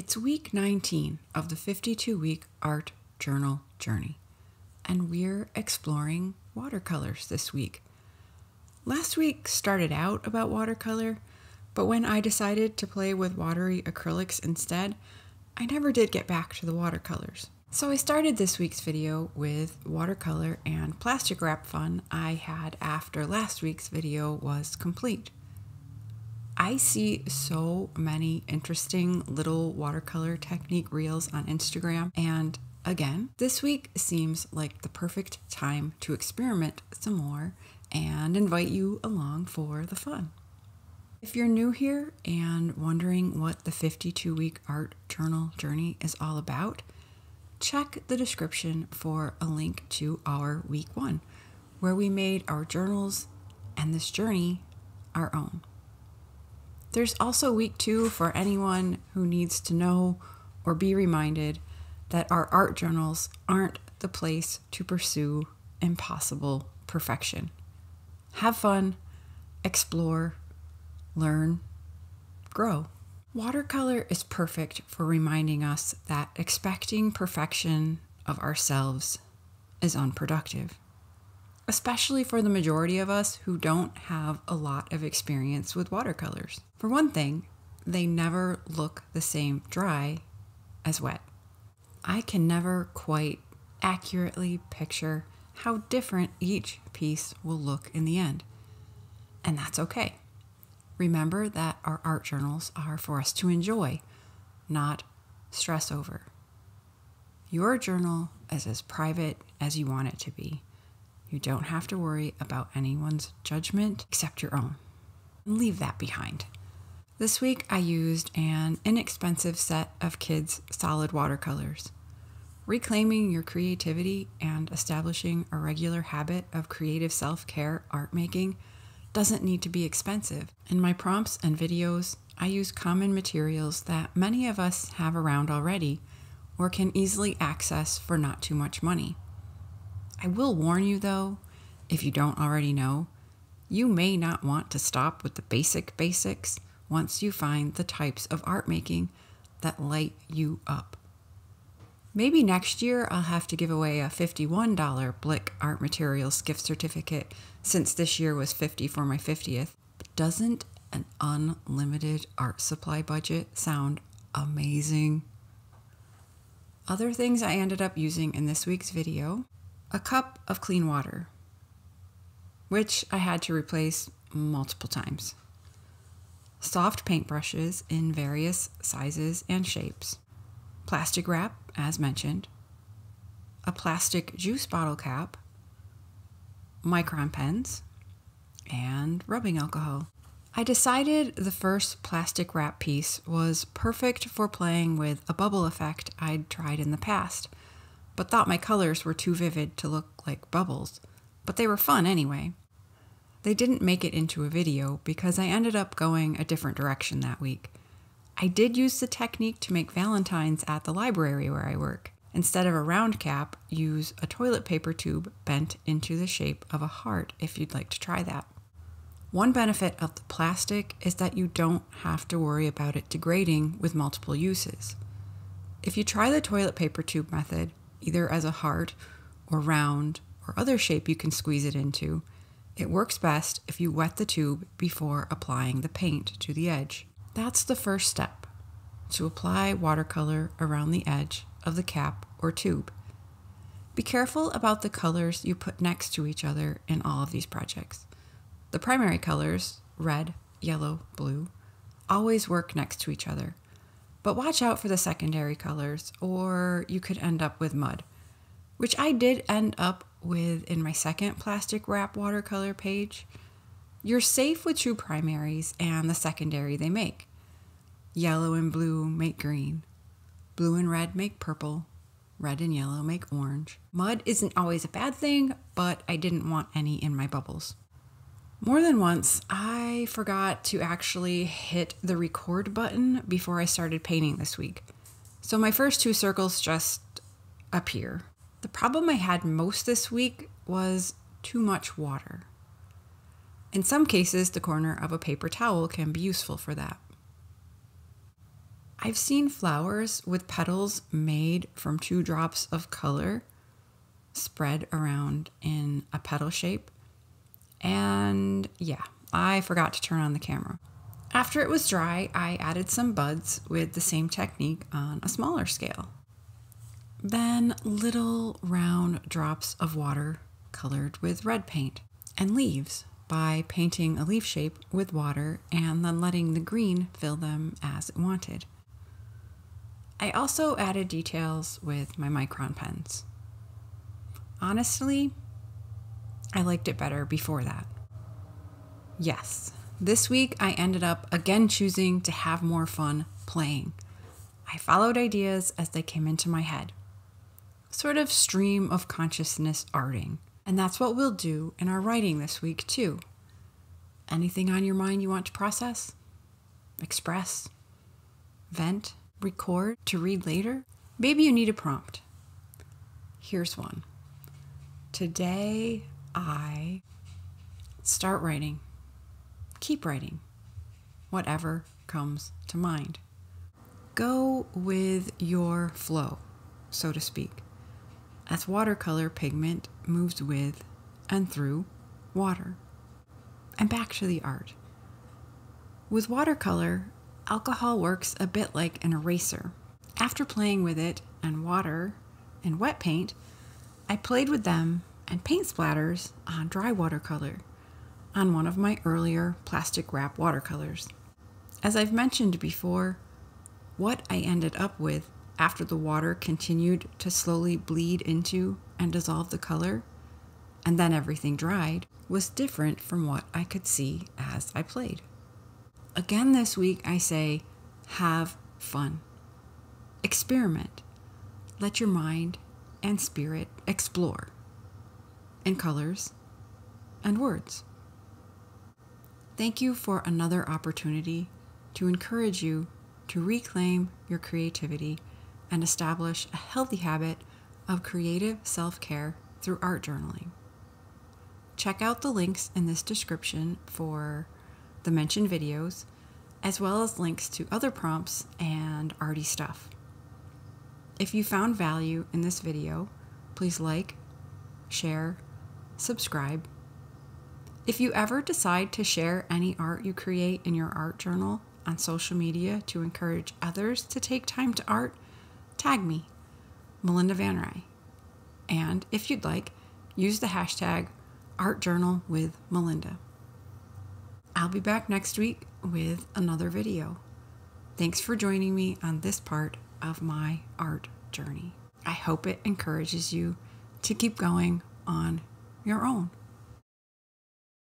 It's week 19 of the 52-week art journal journey, and we're exploring watercolors this week. Last week started out about watercolor, but when I decided to play with watery acrylics instead, I never did get back to the watercolors. So I started this week's video with watercolor and plastic wrap fun I had after last week's video was complete. I see so many interesting little watercolor technique reels on Instagram, and again, this week seems like the perfect time to experiment some more and invite you along for the fun. If you're new here and wondering what the 52-week art journal journey is all about, check the description for a link to our week 1, where we made our journals and this journey our own. There's also week 2 for anyone who needs to know or be reminded that our art journals aren't the place to pursue impossible perfection. Have fun, explore, learn, grow. Watercolor is perfect for reminding us that expecting perfection of ourselves is unproductive, especially for the majority of us who don't have a lot of experience with watercolors. For one thing, they never look the same dry as wet. I can never quite accurately picture how different each piece will look in the end, and that's okay. Remember that our art journals are for us to enjoy, not stress over. Your journal is as private as you want it to be. You don't have to worry about anyone's judgment except your own. Leave that behind. This week I used an inexpensive set of kids' solid watercolors. Reclaiming your creativity and establishing a regular habit of creative self-care art making doesn't need to be expensive. In my prompts and videos, I use common materials that many of us have around already or can easily access for not too much money. I will warn you though, if you don't already know, you may not want to stop with the basics once you find the types of art making that light you up. Maybe next year I'll have to give away a $51 Blick Art Materials gift certificate since this year was $50 for my 50th. But doesn't an unlimited art supply budget sound amazing? Other things I ended up using in this week's video: a cup of clean water, which I had to replace multiple times, soft paintbrushes in various sizes and shapes, plastic wrap, as mentioned, a plastic juice bottle cap, micron pens, and rubbing alcohol. I decided the first plastic wrap piece was perfect for playing with a bubble effect I'd tried in the past, but thought my colors were too vivid to look like bubbles, but they were fun anyway. They didn't make it into a video because I ended up going a different direction that week. I did use the technique to make valentines at the library where I work. Instead of a round cap, use a toilet paper tube bent into the shape of a heart if you'd like to try that. One benefit of the plastic is that you don't have to worry about it degrading with multiple uses. If you try the toilet paper tube method, either as a heart or round or other shape you can squeeze it into, it works best if you wet the tube before applying the paint to the edge. That's the first step, to apply watercolor around the edge of the cap or tube. Be careful about the colors you put next to each other in all of these projects. The primary colors, red, yellow, blue, always work next to each other, but watch out for the secondary colors or you could end up with mud, which I did end up with in my second plastic wrap watercolor page. You're safe with true primaries and the secondary they make. Yellow and blue make green. Blue and red make purple. Red and yellow make orange. Mud isn't always a bad thing, but I didn't want any in my bubbles. More than once, I forgot to actually hit the record button before I started painting this week. So my first 2 circles just appear. The problem I had most this week was too much water. In some cases, the corner of a paper towel can be useful for that. I've seen flowers with petals made from 2 drops of color spread around in a petal shape. And yeah, I forgot to turn on the camera. After it was dry, I added some buds with the same technique on a smaller scale. Then little round drops of water colored with red paint, and leaves by painting a leaf shape with water and then letting the green fill them as it wanted. I also added details with my micron pens. Honestly, I liked it better before that. Yes, this week I ended up again choosing to have more fun playing. I followed ideas as they came into my head. Sort of stream of consciousness arting. And that's what we'll do in our writing this week too. Anything on your mind you want to process, express, vent, record to read later? Maybe you need a prompt. Here's one. Today I start writing. Keep writing. Whatever comes to mind. Go with your flow, so to speak, as watercolor pigment moves with and through water. And back to the art. With watercolor, alcohol works a bit like an eraser. After playing with it and water and wet paint, I played with them and paint splatters on dry watercolor on one of my earlier plastic wrap watercolors. As I've mentioned before, what I ended up with after the water continued to slowly bleed into and dissolve the color, and then everything dried, was different from what I could see as I played. Again this week I say, have fun. Experiment. Let your mind and spirit explore in colors and words. Thank you for another opportunity to encourage you to reclaim your creativity and establish a healthy habit of creative self-care through art journaling. Check out the links in this description for the mentioned videos, as well as links to other prompts and arty stuff. If you found value in this video, please like, share, subscribe. If you ever decide to share any art you create in your art journal on social media to encourage others to take time to art, tag me, Melinda Van Rij. And if you'd like, use the hashtag #ArtJournalWithMelinda. I'll be back next week with another video. Thanks for joining me on this part of my art journey. I hope it encourages you to keep going on your own.